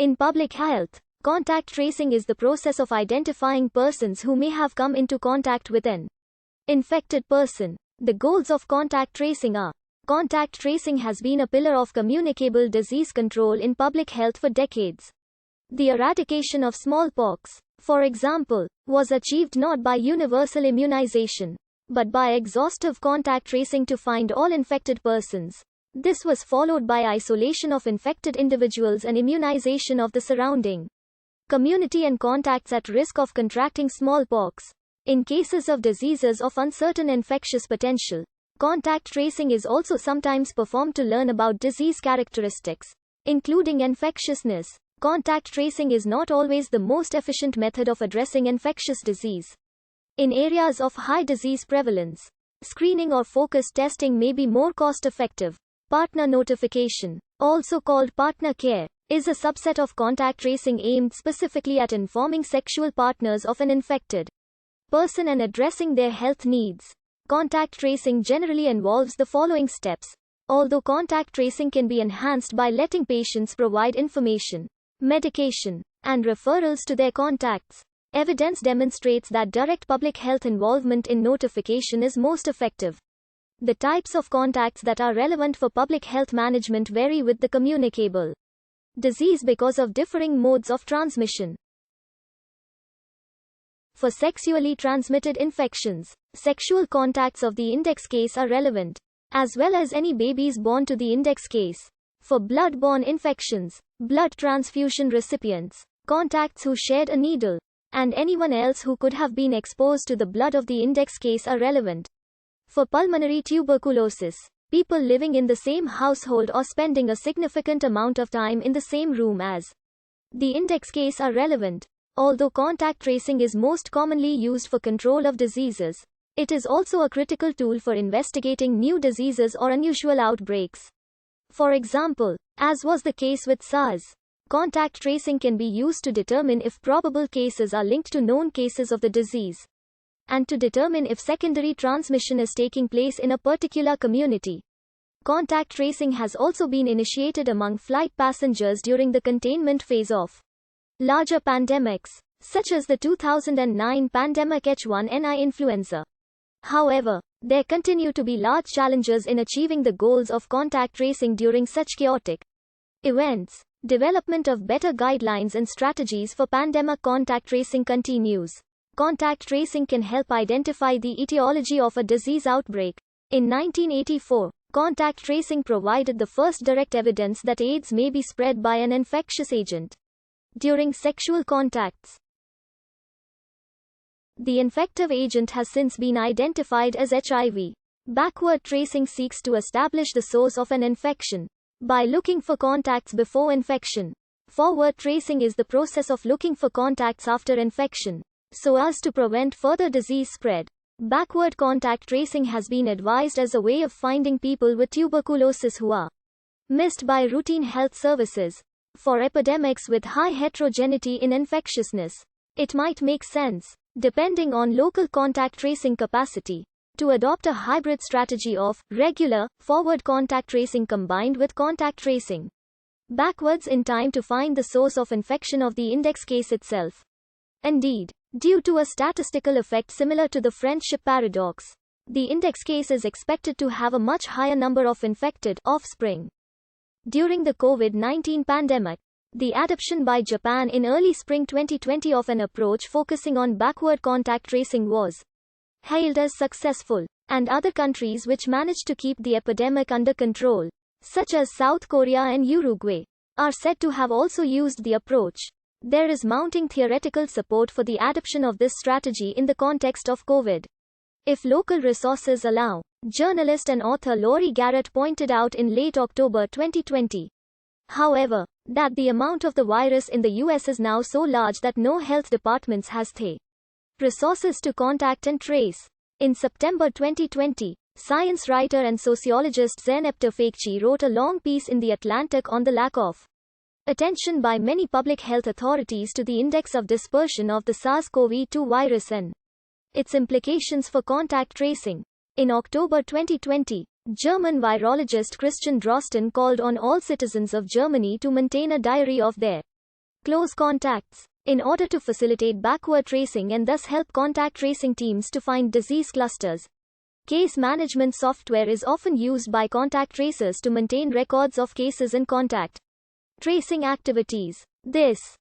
In public health, contact tracing is the process of identifying persons who may have come into contact with an infected person. The goals of contact tracing are: contact tracing has been a pillar of communicable disease control in public health for decades. The eradication of smallpox, for example, was achieved not by universal immunization, but by exhaustive contact tracing to find all infected persons. This was followed by isolation of infected individuals and immunization of the surrounding community and contacts at risk of contracting smallpox. In cases of diseases of uncertain infectious potential, contact tracing is also sometimes performed to learn about disease characteristics, including infectiousness. Contact tracing is not always the most efficient method of addressing infectious disease. In areas of high disease prevalence, screening or focused testing may be more cost-effective. Partner notification, also called partner care, is a subset of contact tracing aimed specifically at informing sexual partners of an infected person and addressing their health needs. Contact tracing generally involves the following steps. Although contact tracing can be enhanced by letting patients provide information, medication, and referrals to their contacts, evidence demonstrates that direct public health involvement in notification is most effective. The types of contacts that are relevant for public health management vary with the communicable disease because of differing modes of transmission. For sexually transmitted infections, sexual contacts of the index case are relevant, as well as any babies born to the index case. For blood-borne infections, blood transfusion recipients, contacts who shared a needle, and anyone else who could have been exposed to the blood of the index case are relevant. For pulmonary tuberculosis, people living in the same household or spending a significant amount of time in the same room as the index case are relevant. Although contact tracing is most commonly used for control of diseases, it is also a critical tool for investigating new diseases or unusual outbreaks. For example, as was the case with SARS, contact tracing can be used to determine if probable cases are linked to known cases of the disease, and to determine if secondary transmission is taking place in a particular community. Contact tracing has also been initiated among flight passengers during the containment phase of larger pandemics, such as the 2009 pandemic H1N1 influenza. However, there continue to be large challenges in achieving the goals of contact tracing during such chaotic events. Development of better guidelines and strategies for pandemic contact tracing continues. Contact tracing can help identify the etiology of a disease outbreak. In 1984, contact tracing provided the first direct evidence that AIDS may be spread by an infectious agent during sexual contacts. The infective agent has since been identified as HIV. Backward tracing seeks to establish the source of an infection by looking for contacts before infection. Forward tracing is the process of looking for contacts after infection, so as to prevent further disease spread. Backward contact tracing has been advised as a way of finding people with tuberculosis who are missed by routine health services. For epidemics with high heterogeneity in infectiousness, it might make sense, depending on local contact tracing capacity, to adopt a hybrid strategy of regular, forward contact tracing combined with contact tracing backwards in time to find the source of infection of the index case itself. Indeed, due to a statistical effect similar to the friendship paradox, the index case is expected to have a much higher number of infected offspring. During the COVID-19 pandemic, the adoption by Japan in early spring 2020 of an approach focusing on backward contact tracing was hailed as successful, and other countries which managed to keep the epidemic under control, such as South Korea and Uruguay, are said to have also used the approach. There is mounting theoretical support for the adoption of this strategy in the context of COVID, if local resources allow. Journalist and author Laurie Garrett pointed out in late October 2020, however, that the amount of the virus in the US is now so large that no health departments has the resources to contact and trace. In September 2020, science writer and sociologist Zeynep Tufekci wrote a long piece in The Atlantic on the lack of attention by many public health authorities to the index of dispersion of the SARS-CoV-2 virus and its implications for contact tracing. In October 2020, German virologist Christian Drosten called on all citizens of Germany to maintain a diary of their Close contacts. In order to facilitate backward tracing and thus help contact tracing teams to find disease clusters, case management software is often used by contact tracers to maintain records of cases and contact tracing activities. This